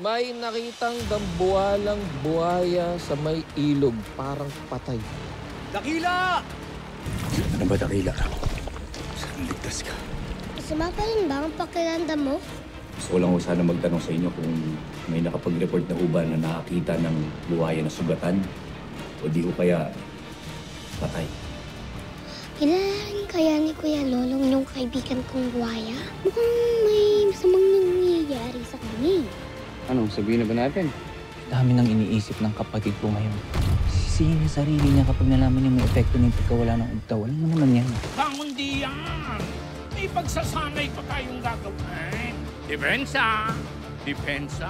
May nakitang dambuhalang buhaya sa may ilog, parang patay. Dakila! Ano ba, Dakila? Saan ligtas ka? Masama pa rin ba ang pakiramdam mo? Gusto ko lang sana magtanong sa inyo kung may nakapag-report na uba na nakakita ng buhaya na sugatan o di ko kaya patay. Kilala rin kaya ni Kuya Lolong yung kaibigan kong buhaya? Mukhang may masamang nangyayari sa kanya. Anong sabihin na ba natin? Dami nang iniisip ng kapatid ko ngayon. Sisihin niya sarili niya kapag nalaman niya may epekto ng pagkawala ng ugtaw. Alam mo naman yan. Hindi yan. May pagsasanay pa tayong gagawin. Depensa. Depensa.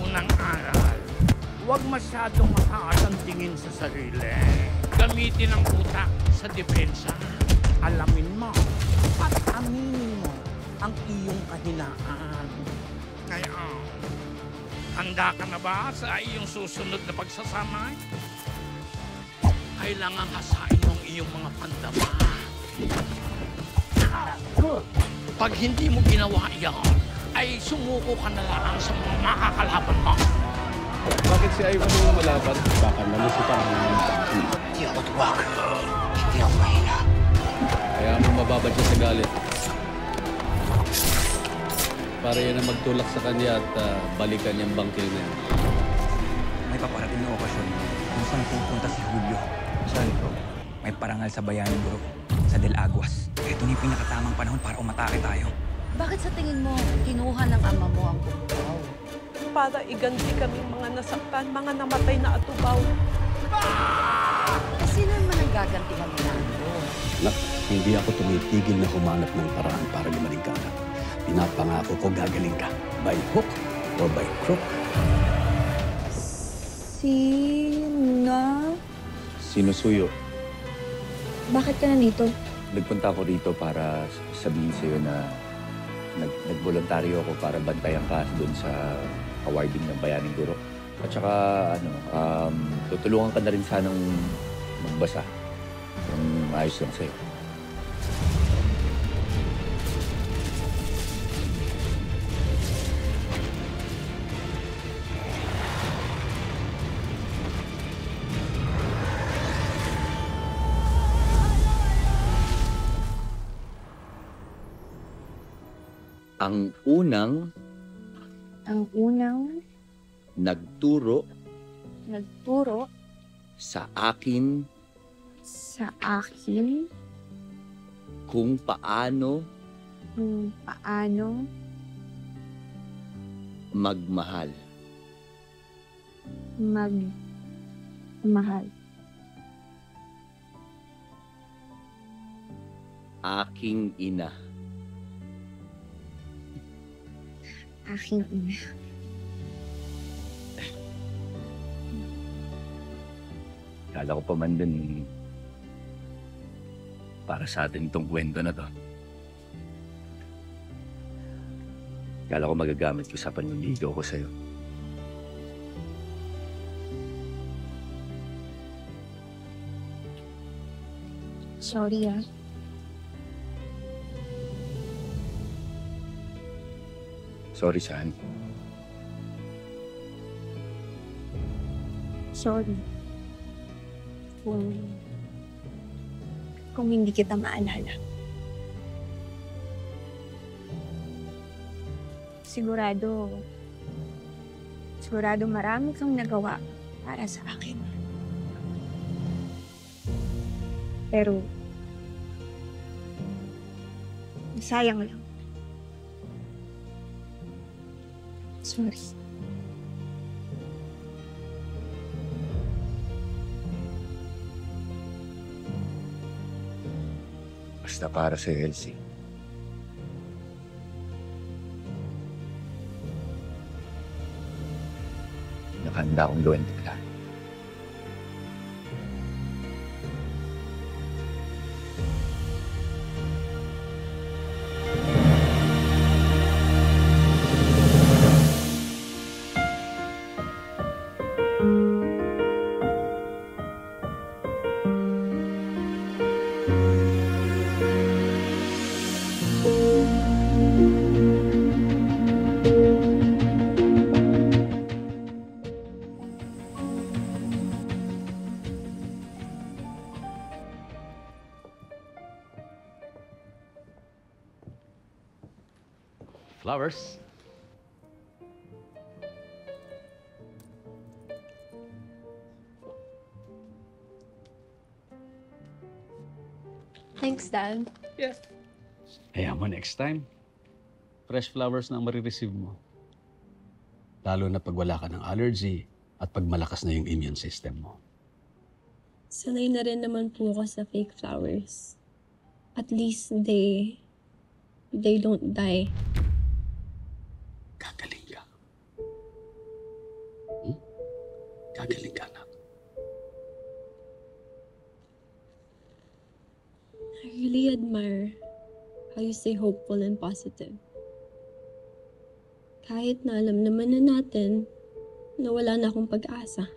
Unang aral. Huwag masyadong mataas ang tingin sa sarili. Gamitin ang utak sa depensa. Alamin mo at aminin mo ang iyong kahinaan. Ngayon, handa ka na ba sa iyong susunod na pagsasanay? Kailangan hasain mo ang iyong mga pandama. Pag hindi mo ginawa iyan, ay sumuko ka na lang sa mga makakalaban mo. Bakit si Ivan yung malaban? Baka nalusutan ng Hindi ako tuwag. Hindi ako mahina. Kaya mo mababad siya sa galit. Para yan ang magtulak sa kanya at balikan niyang bangkil na yan. May paparating na okasyon kung saan pupunta si Julio. Saan bro? May parangal sa bayanin bro. Sa Del Aguas. Ito na yung pinakatamang panahon para umatake tayo. Bakit sa tingin mo, kinuha ng ama mo ang ugtaw? Para iganti kaming mga nasaktan, mga namatay na atubaw. Sino naman ang gaganti ng Milano? Nak, hindi ako tumitigil na humanap ng paraan para gumaling ka, anak. Pinapangako ko gagaling ka. By hook or by crook. Sino? Sinusuyo. Bakit ka nandito? Nagpunta ako rito para sabihin sa'yo na nagboluntaryo ako para bantayan ka doon sa awarding ng Bayaning Guro. At saka, tutulungan ka na rin sanang magbasa. Kung ayos lang sa'yo. Ang unang nagturo sa akin kung paano magmahal. Aking ina. Aking ina. Kala ko pa man dun para sa atin itong kwento na to. Kala ko magagamit ko sa panliligaw ko sa'yo. Sorry ah. Sorry, saan? Sorry. Kung hindi kita maalala. Sigurado marami kang nagawa para sa akin. Pero, sayang lang. Sorry. Basta para sa'yo, Elsie. Nakahanda akong gawin kita. Flowers. Thanks, Dad. Kaya mo next time, fresh flowers na ang marireceive mo. Lalo na pag wala ka ng allergy at pag malakas na yung immune system mo. Sanay na rin naman po ako sa fake flowers. At least they don't die. Gagaling ka. Gagaling ka, anak. I really admire how you stay hopeful and positive. Kahit na alam naman na natin na wala na akong pag-asa.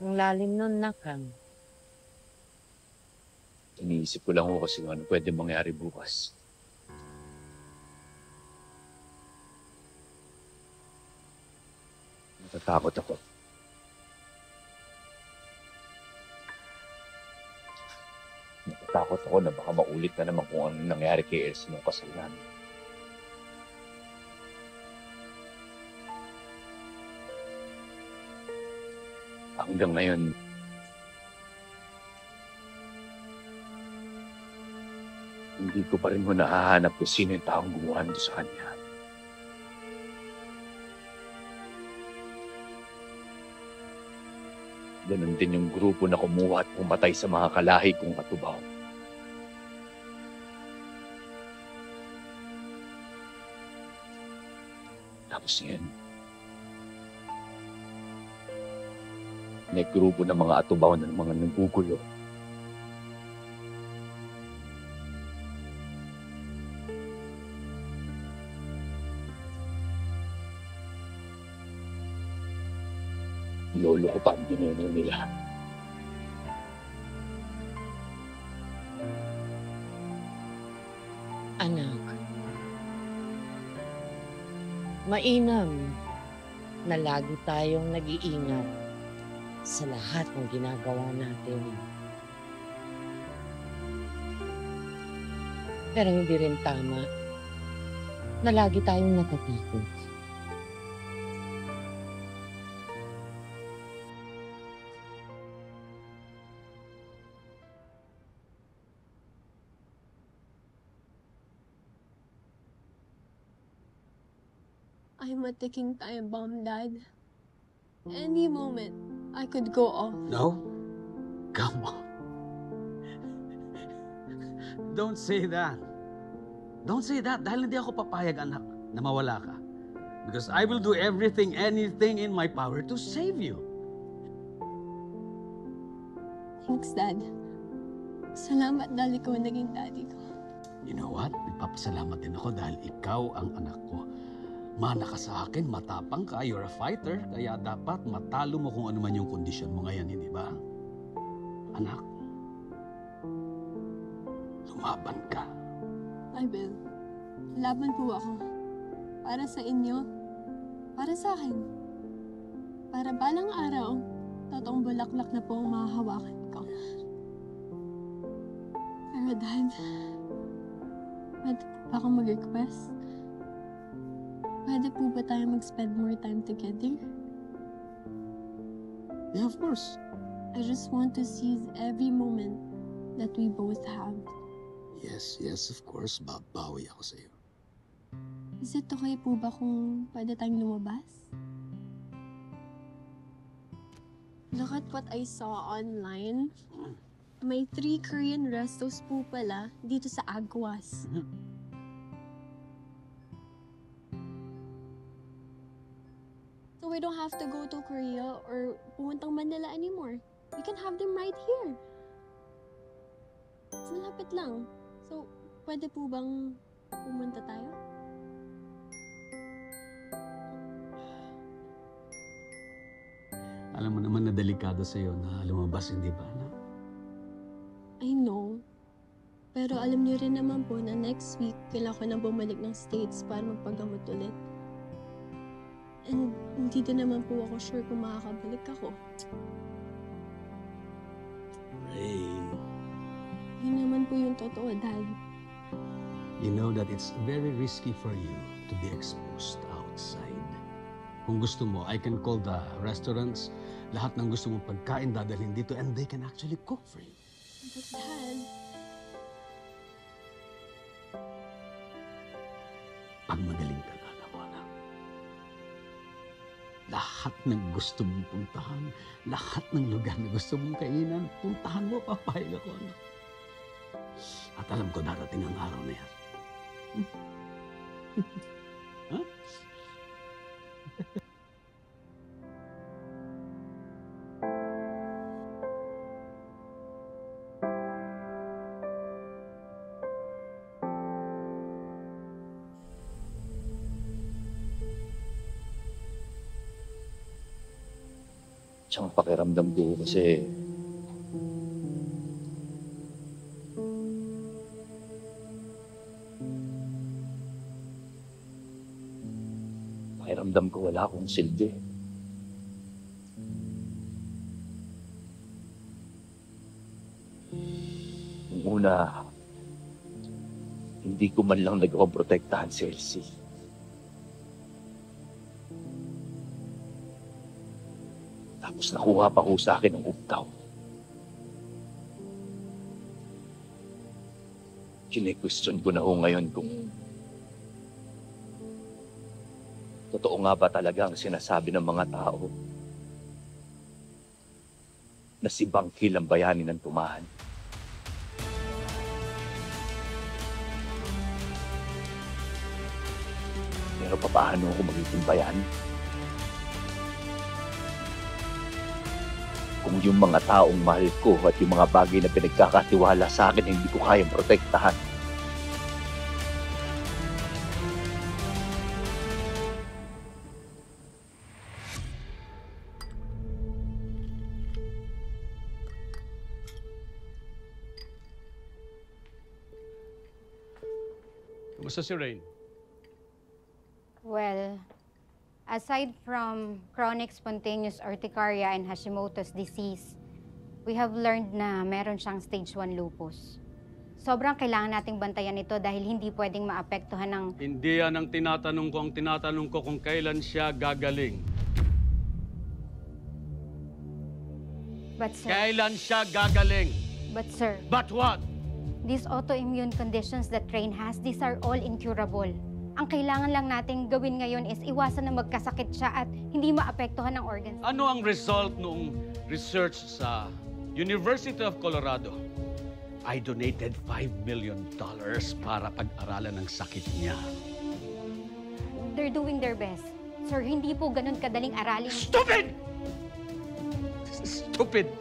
Ang lalim nun, Nakang. Iniisip ko lang ako kasi ano pwede mangyari bukas. Natatakot ako. Natatakot ako na baka maulit na naman kung ano nangyari kay Elsa nung kasal namin. Hanggang ngayon, hindi ko pa rin nahahanap kung sino yung taong gumawa nito sa kanya. Ganun din yung grupo na kumuha at pumatay sa mga kalahi kong katubaw. Tapos yan, may grupo ng mga atubaw ng mga nanggugulo. Lolo ko pa ang dineno nila. Anak, mainam na lagi tayong nag-iingat sa lahat ng ginagawa natin. Pero hindi rin tama na lagi tayong natatikot. I'm a ticking time bomb, Dad. Any moment, I could go off. No? Come on. Don't say that. Don't say that dahil hindi ako papayag, anak, na mawala ka. Because I will do everything, anything in my power to save you. Thanks, Dad. Salamat dahil ikaw naging daddy ko. You know what? Nagpapasalamat din ako dahil ikaw ang anak ko. Mana ka sa akin, matapang ka, you're a fighter, kaya dapat matalo mo kung ano man yung kondisyon mo ngayon, hindi ba? Anak, lumaban ka. I will. Laban po ako. Para sa inyo. Para sa akin. Para balang araw, totoong bulaklak na po ang mahahawakan ko. Pero Dad, pwede po ba akong mag-request? Pwede po ba tayo mag-spend more time together? Yeah, of course. I just want to seize every moment that we both have. Yes, of course. Babawi ako sa'yo. Is it okay po ba kung pwede tayong lumabas? Look at what I saw online. May 3 Korean restos po pala dito sa Aguas. So we don't have to go to Korea or pumuntang Manila anymore. We can have them right here. Mas malapit lang. So, pwede po bang pumunta tayo? Alam mo naman na delikado sa'yo na lumabas, hindi ba? No? I know. Pero alam niyo rin naman po na next week, kailangan ko na bumalik ng States para magpagamot ulit. And hindi din naman po ako sure kung makakabalik ako. Rain, Yun naman po yung totoo, Dad. you know that it's very risky for you to be exposed outside. Kung gusto mo, I can call the restaurants. Lahat ng gusto mong pagkain dadalhin dito and they can actually cook for you. But Dad, Pag magaling ka na, alam mo na. Lahat ng gusto mong puntahan, lahat ng lugar na gusto mong kainan, puntahan mo, papayag ako. Anak. At alam ko darating ang araw na yan. Huh? Tsaka pakiramdam ko kasi pakiramdam ko wala akong silbi. Nung una, hindi ko man lang nagawang protektahan si Elsie. Tapos nakuha pa ko sa akin ng uptaw. Kine-question ko na ho ngayon kung totoo nga ba talaga ang sinasabi ng mga tao na si Bangkil ang bayani ng Tumahan. Pero paano ako magiging bayani? Kung yung mga taong mahal ko at yung mga bagay na pinagkakatiwala sa akin hindi ko kayang protektahan. Kumusta si Rain? Well, aside from chronic spontaneous urticaria and Hashimoto's disease, we have learned na meron siyang stage 1 lupus. Sobrang kailangan nating bantayan ito dahil hindi pwedeng maapektuhan ng... Hindi yan ang tinatanong ko. Ang tinatanong ko kung kailan siya gagaling. But sir... Kailan siya gagaling? But sir... But what? These autoimmune conditions that Rain has, these are all incurable. Ang kailangan lang nating gawin ngayon is iwasan na magkasakit siya at hindi maapektuhan ng organs. Ano ang result noong research sa University of Colorado? I donated $5 million para pag-aralan ng sakit niya. They're doing their best. Sir, hindi po ganun kadaling aralin. Stupid! Stupid!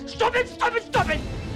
Stupid! Stupid! Stupid!